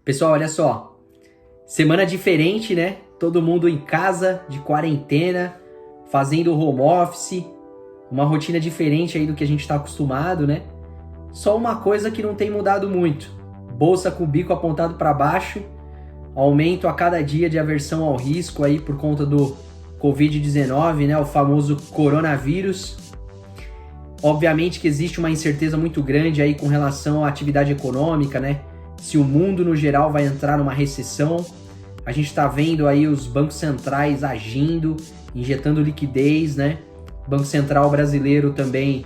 Pessoal, olha só, semana diferente, né? Todo mundo em casa, de quarentena, fazendo home office, uma rotina diferente aí do que a gente está acostumado, né? Só uma coisa que não tem mudado muito, bolsa com o bico apontado para baixo, aumento a cada dia de aversão ao risco aí por conta do Covid-19, né? O famoso coronavírus. Obviamente que existe uma incerteza muito grande aí com relação à atividade econômica, né? Se o mundo no geral vai entrar numa recessão. A gente está vendo aí os bancos centrais agindo, injetando liquidez, né? O Banco Central brasileiro também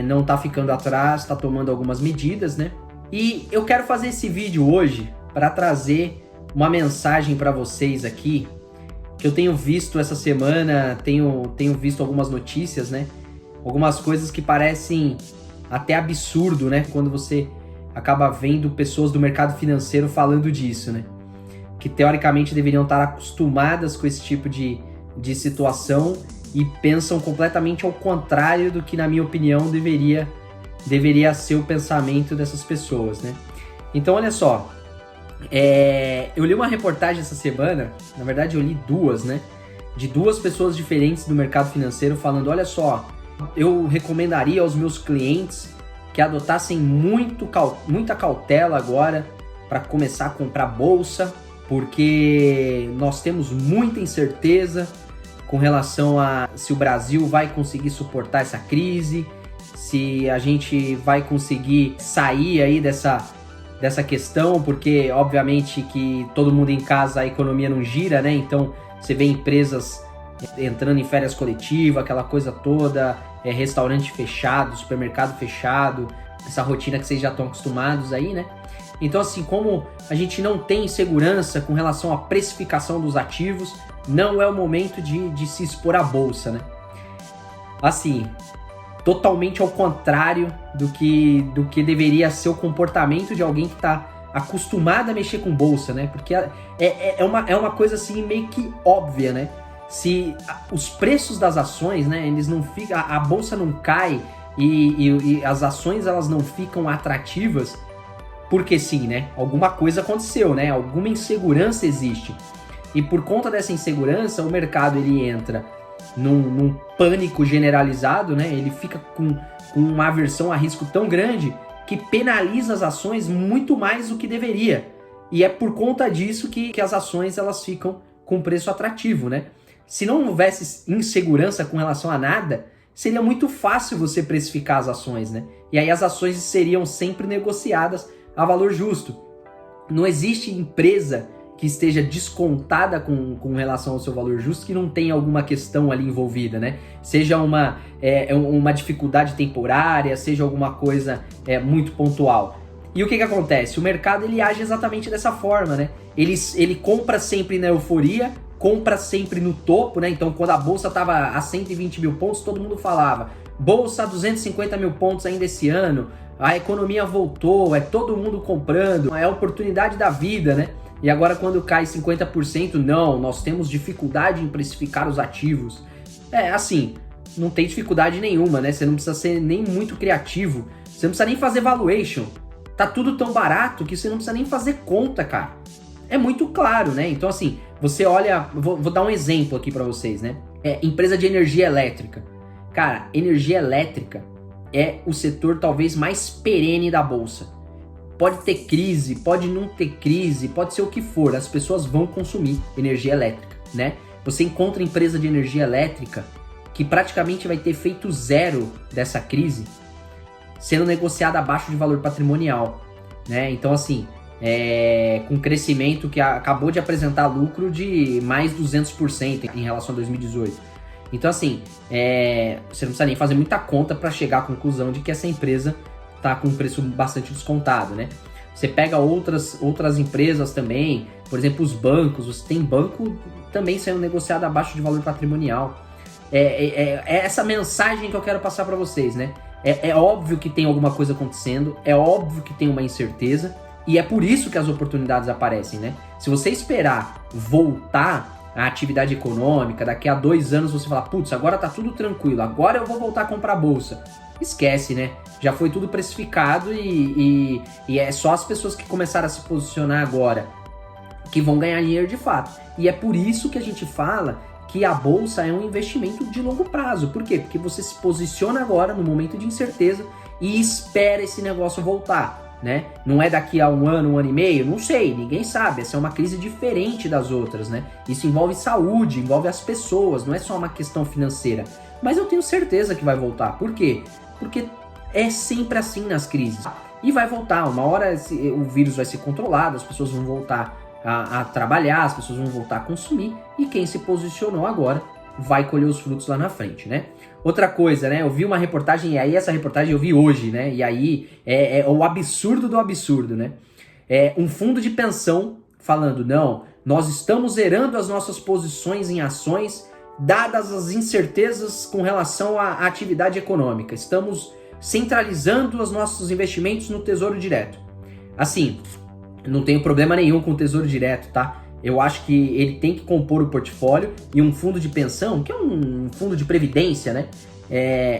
não está ficando atrás, está tomando algumas medidas, né? E eu quero fazer esse vídeo hoje para trazer uma mensagem para vocês aqui, que eu tenho visto essa semana, tenho visto algumas notícias, né? Algumas coisas que parecem até absurdo, né? Quando você acaba vendo pessoas do mercado financeiro falando disso, né? Que teoricamente deveriam estar acostumadas com esse tipo de situação e pensam completamente ao contrário do que, na minha opinião, deveria ser o pensamento dessas pessoas, né? Então, olha só, eu li uma reportagem essa semana, na verdade eu li duas, né? De duas pessoas diferentes do mercado financeiro falando, olha só, eu recomendaria aos meus clientes que adotassem muita cautela agora para começar a comprar bolsa, porque nós temos muita incerteza com relação a se o Brasil vai conseguir suportar essa crise, se a gente vai conseguir sair aí dessa questão, porque obviamente que todo mundo em casa, a economia não gira, né? Então você vê empresas entrando em férias coletivas, aquela coisa toda, restaurante fechado, supermercado fechado, essa rotina que vocês já estão acostumados aí, né? Então, assim, como a gente não tem segurança com relação à precificação dos ativos, não é o momento de se expor à bolsa, né? Assim, totalmente ao contrário do que deveria ser o comportamento de alguém que está acostumado a mexer com bolsa, né? Porque é uma coisa, assim, meio que óbvia, né? Se os preços das ações, né, eles não ficam, a bolsa não cai e as ações elas não ficam atrativas, porque sim, né? Alguma coisa aconteceu, né? Alguma insegurança existe. E por conta dessa insegurança, o mercado ele entra num pânico generalizado, né? Ele fica com uma aversão a risco tão grande que penaliza as ações muito mais do que deveria. E é por conta disso que as ações elas ficam com preço atrativo, né? Se não houvesse insegurança com relação a nada, seria muito fácil você precificar as ações, né? E aí as ações seriam sempre negociadas a valor justo. Não existe empresa que esteja descontada com relação ao seu valor justo que não tenha alguma questão ali envolvida, né? Seja uma dificuldade temporária, seja alguma coisa muito pontual. E o que acontece? O mercado ele age exatamente dessa forma, né? Ele compra sempre na euforia, compra sempre no topo, né? Então, quando a bolsa estava a 120 mil pontos, todo mundo falava bolsa a 250 mil pontos ainda esse ano, a economia voltou, todo mundo comprando, é a oportunidade da vida, né? E agora quando cai 50%, não, nós temos dificuldade em precificar os ativos. Assim, não tem dificuldade nenhuma, né? Você não precisa ser nem muito criativo, você não precisa nem fazer valuation. Tá tudo tão barato que você não precisa nem fazer conta, cara. É muito claro, né? Então, assim, você olha... Vou dar um exemplo aqui pra vocês, né? Empresa de energia elétrica. Cara, energia elétrica é o setor talvez mais perene da bolsa. Pode ter crise, pode não ter crise, pode ser o que for. As pessoas vão consumir energia elétrica, né? Você encontra empresa de energia elétrica que praticamente vai ter feito zero dessa crise sendo negociada abaixo de valor patrimonial, né? Então, assim... com crescimento que acabou de apresentar lucro de mais 200% em relação a 2018. Então, assim, você não precisa nem fazer muita conta para chegar à conclusão de que essa empresa está com um preço bastante descontado, né? Você pega outras empresas também, por exemplo, os bancos, você tem banco também sendo negociado abaixo de valor patrimonial. É essa mensagem que eu quero passar para vocês, né? É óbvio que tem alguma coisa acontecendo, é óbvio que tem uma incerteza, e é por isso que as oportunidades aparecem, né? Se você esperar voltar à atividade econômica, daqui a 2 anos você falar, putz, agora tá tudo tranquilo, agora eu vou voltar a comprar bolsa. esquece, né? Já foi tudo precificado e é só as pessoas que começaram a se posicionar agora que vão ganhar dinheiro de fato. E é por isso que a gente fala que a bolsa é um investimento de longo prazo. Por quê? Porque você se posiciona agora no momento de incerteza e espera esse negócio voltar, né? Não é daqui a um ano e meio, não sei, ninguém sabe. Essa é uma crise diferente das outras, né? Isso envolve saúde, envolve as pessoas, não é só uma questão financeira. Mas eu tenho certeza que vai voltar. Por quê? Porque é sempre assim nas crises. E vai voltar, uma hora o vírus vai ser controlado, as pessoas vão voltar a trabalhar, as pessoas vão voltar a consumir, e quem se posicionou agora vai colher os frutos lá na frente, né? Outra coisa, né? Eu vi uma reportagem, e aí essa reportagem eu vi hoje, né? E aí é o absurdo do absurdo, né? É um fundo de pensão falando, não, nós estamos zerando as nossas posições em ações, dadas as incertezas com relação à atividade econômica. Estamos centralizando os nossos investimentos no Tesouro Direto. Assim, não tenho problema nenhum com o Tesouro Direto, tá? Eu acho que ele tem que compor o portfólio, e um fundo de pensão, que é um fundo de previdência, né?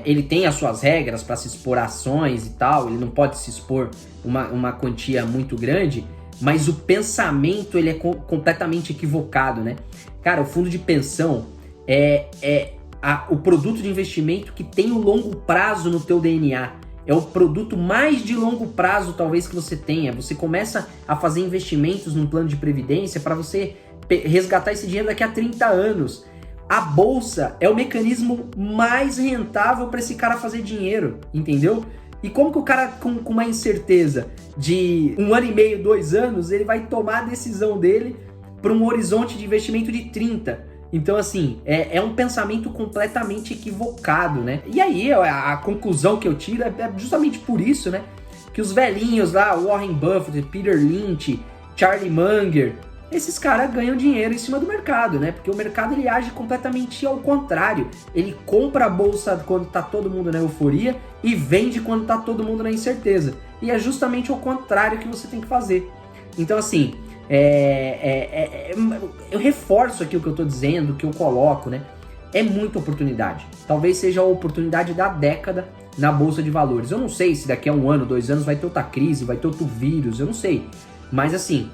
Ele tem as suas regras para se expor a ações e tal, ele não pode se expor uma quantia muito grande, mas o pensamento ele é completamente equivocado, né? Cara, o fundo de pensão o produto de investimento que tem o longo prazo no teu DNA. É o produto mais de longo prazo talvez que você tenha. Você começa a fazer investimentos num plano de previdência para você resgatar esse dinheiro daqui a 30 anos. A bolsa é o mecanismo mais rentável para esse cara fazer dinheiro, entendeu? E como que o cara com uma incerteza de 1 ano e meio, 2 anos, ele vai tomar a decisão dele para um horizonte de investimento de 30? Então, assim, é um pensamento completamente equivocado, né? E aí, a conclusão que eu tiro é justamente por isso, né? Que os velhinhos lá, Warren Buffett, Peter Lynch, Charlie Munger, esses caras ganham dinheiro em cima do mercado, né? Porque o mercado, ele age completamente ao contrário. Ele compra a bolsa quando tá todo mundo na euforia e vende quando tá todo mundo na incerteza. E é justamente o contrário que você tem que fazer. Então, assim... eu reforço aqui o que eu tô dizendo, o que eu coloco, né? É muita oportunidade. Talvez seja a oportunidade da década na Bolsa de Valores. Eu não sei se daqui a 1 ano, 2 anos vai ter outra crise, vai ter outro vírus, eu não sei. Mas assim,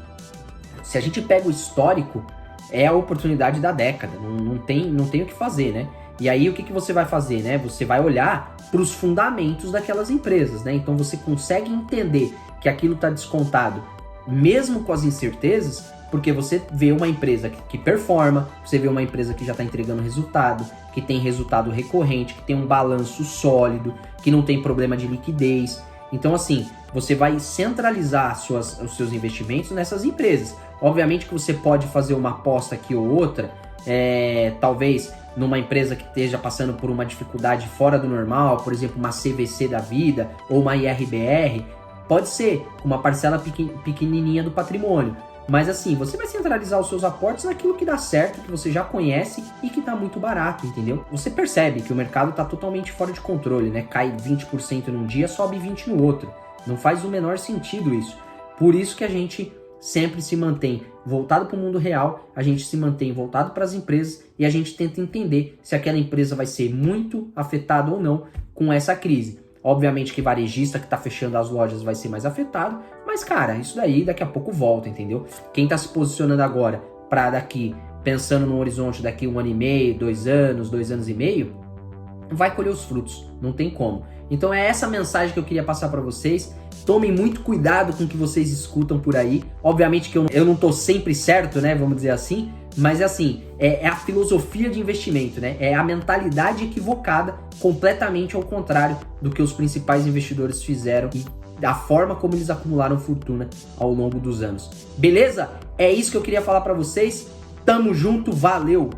se a gente pega o histórico, é a oportunidade da década. Não tem o que fazer, né? E aí o que você vai fazer, né? Você vai olhar para os fundamentos daquelas empresas, né? Então você consegue entender que aquilo está descontado mesmo com as incertezas, porque você vê uma empresa que performa, você vê uma empresa que já está entregando resultado, que tem resultado recorrente, que tem um balanço sólido, que não tem problema de liquidez. Então, assim, você vai centralizar os seus investimentos nessas empresas. Obviamente que você pode fazer uma aposta aqui ou outra, talvez numa empresa que esteja passando por uma dificuldade fora do normal, por exemplo, uma CVC da vida ou uma IRBR. Pode ser uma parcela pequenininha do patrimônio, mas assim, você vai centralizar os seus aportes naquilo que dá certo, que você já conhece e que tá muito barato, entendeu? Você percebe que o mercado tá totalmente fora de controle, né? Cai 20% num dia, sobe 20% no outro. Não faz o menor sentido isso. Por isso que a gente sempre se mantém voltado para o mundo real, a gente se mantém voltado para as empresas e a gente tenta entender se aquela empresa vai ser muito afetada ou não com essa crise. Obviamente que varejista que tá fechando as lojas vai ser mais afetado, mas cara, isso daí daqui a pouco volta, entendeu? Quem tá se posicionando agora para daqui, pensando no horizonte daqui 1 ano e meio, 2 anos, 2 anos e meio, vai colher os frutos, não tem como. Então é essa mensagem que eu queria passar para vocês. Tomem muito cuidado com o que vocês escutam por aí. Obviamente que eu não tô sempre certo, né, vamos dizer assim, mas é assim, é a filosofia de investimento, né? É a mentalidade equivocada, completamente ao contrário do que os principais investidores fizeram e da forma como eles acumularam fortuna ao longo dos anos. Beleza? É isso que eu queria falar para vocês. Tamo junto, valeu!